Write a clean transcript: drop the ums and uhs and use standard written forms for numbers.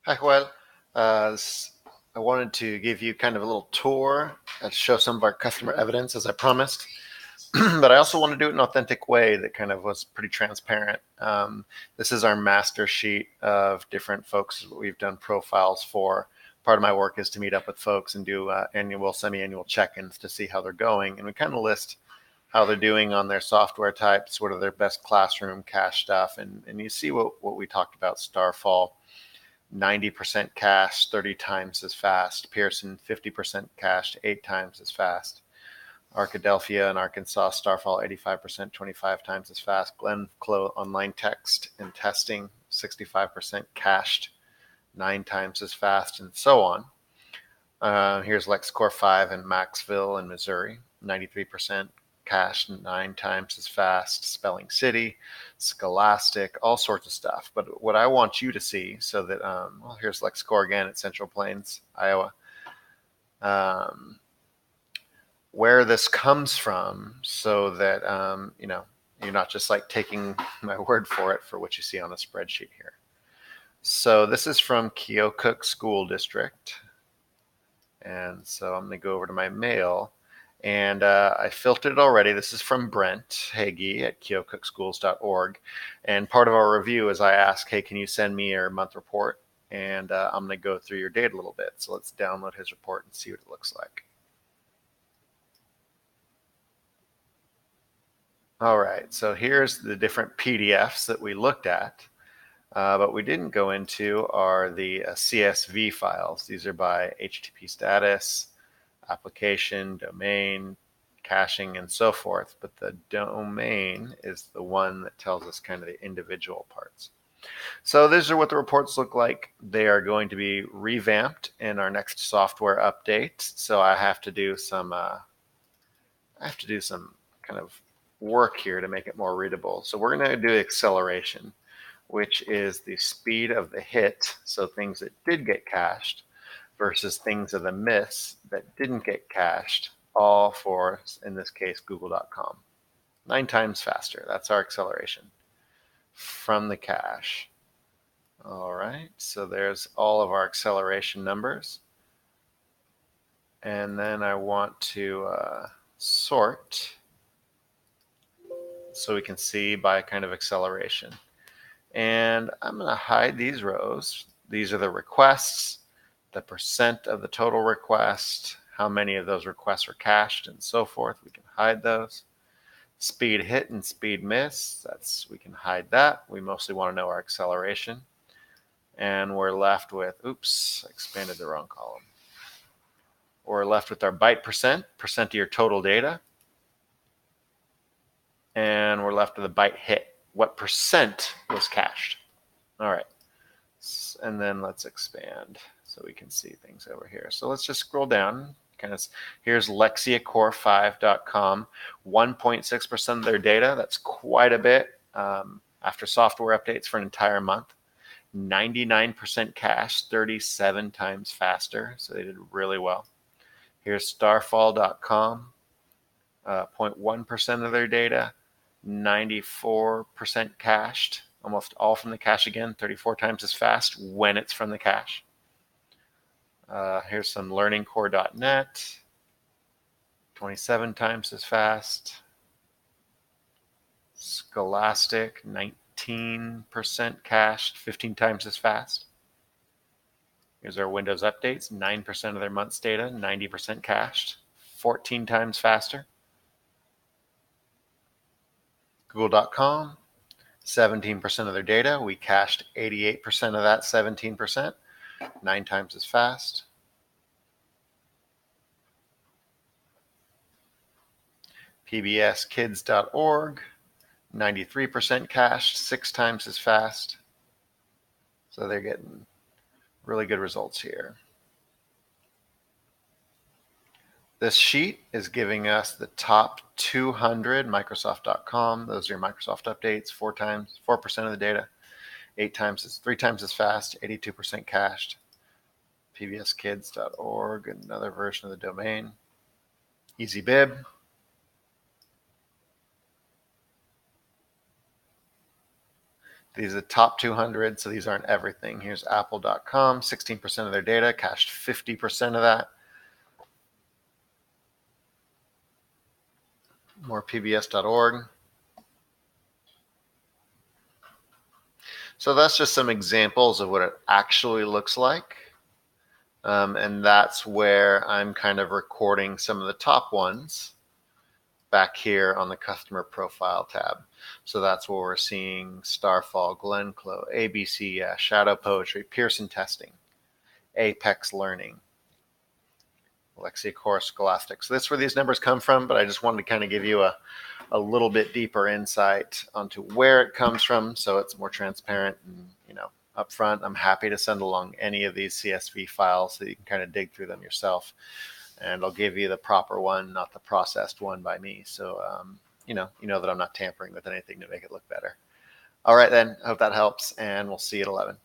Hi, Joel. I wanted to give you kind of a little tour and show some of our customer evidence as I promised. But I also want to do it in an authentic way that kind of was pretty transparent. This is our master sheet of different folks that we've done profiles for. Part of my work is to meet up with folks and do annual, semi-annual check-ins to see how they're going. And we kind of list how they're doing on their software types, what are their best classroom cache stuff. And you see what we talked about, Starfall. 90% cached, 30 times as fast. Pearson, 50% cached, 8 times as fast. Arkadelphia and Arkansas Starfall, 85%, 25 times as fast. Glencoe Online Text and Testing, 65% cached, 9 times as fast, and so on. Here's LexCorp 5 in Maxville in Missouri, 93% cached, 9 times as fast. Spelling City, Scholastic, all sorts of stuff. But what I want you to see, so that here's LexCorp again at Central Plains, Iowa. Where this comes from, so that you're not just like taking my word for it for what you see on a spreadsheet here. So this is from Keokuk School District. And so I'm going to go over to my mail, and I filtered it already. This is from Brent Hagee at keokukschools.org. And part of our review is I ask, hey, can you send me your month report? And I'm going to go through your data a little bit. So let's download his report and see what it looks like. All right, so here's the different PDFs that we looked at. But we didn't go into are the CSV files. These are by HTTP status, application, domain, caching, and so forth. But the domain is the one that tells us kind of the individual parts. So these are what the reports look like. They are going to be revamped in our next software update. So I have to do some kind of work here to make it more readable. So we're going to do acceleration, which is the speed of the hit, so things that did get cached versus things of the miss that didn't get cached, all for, in this case, google.com. 9 times faster. That's our acceleration from the cache. All right, so there's all of our acceleration numbers. And then I want to sort so we can see by kind of acceleration. And I'm going to hide these rows. These are the requests, the percent of the total request, how many of those requests are cached, and so forth. We can hide those. Speed hit and speed miss, we can hide that. We mostly want to know our acceleration. And we're left with, oops, I expanded the wrong column. We're left with our byte percent of your total data. And we're left with a byte hit. What percent was cached? All right. And then let's expand so we can see things over here. So let's just scroll down. Here's LexiaCore5.com. 1.6% of their data. That's quite a bit after software updates for an entire month. 99% cache, 37 times faster. So they did really well. Here's Starfall.com. 0.1% of their data. 94% cached, almost all from the cache again, 34 times as fast when it's from the cache. Here's some learningcore.net, 27 times as fast. Scholastic, 19% cached, 15 times as fast. Here's our Windows updates, 9% of their month's data, 90% cached, 14 times faster. Google.com, 17% of their data. We cached 88% of that 17%, 9 times as fast. PBSkids.org, 93% cached, 6 times as fast. So they're getting really good results here. This sheet is giving us the top 200, Microsoft.com. Those are your Microsoft updates, 4% of the data, 3 times as fast, 82% cached. PBSkids.org, another version of the domain. EasyBib. These are the top 200, so these aren't everything. Here's apple.com, 16% of their data, cached 50% of that. More pbs.org. So that's just some examples of what it actually looks like. And that's where I'm kind of recording some of the top ones back here on the customer profile tab. So that's where we're seeing Starfall, Glenclo, ABC, Shadow Poetry, Pearson Testing, Apex Learning, LexiCourse, Scholastic. So that's where these numbers come from, but I just wanted to kind of give you a little bit deeper insight onto where it comes from, so it's more transparent and upfront. I'm happy to send along any of these CSV files so you can kind of dig through them yourself, and I'll give you the proper one, not the processed one by me. So you know that I'm not tampering with anything to make it look better. All right then, hope that helps, and we'll see you at 11.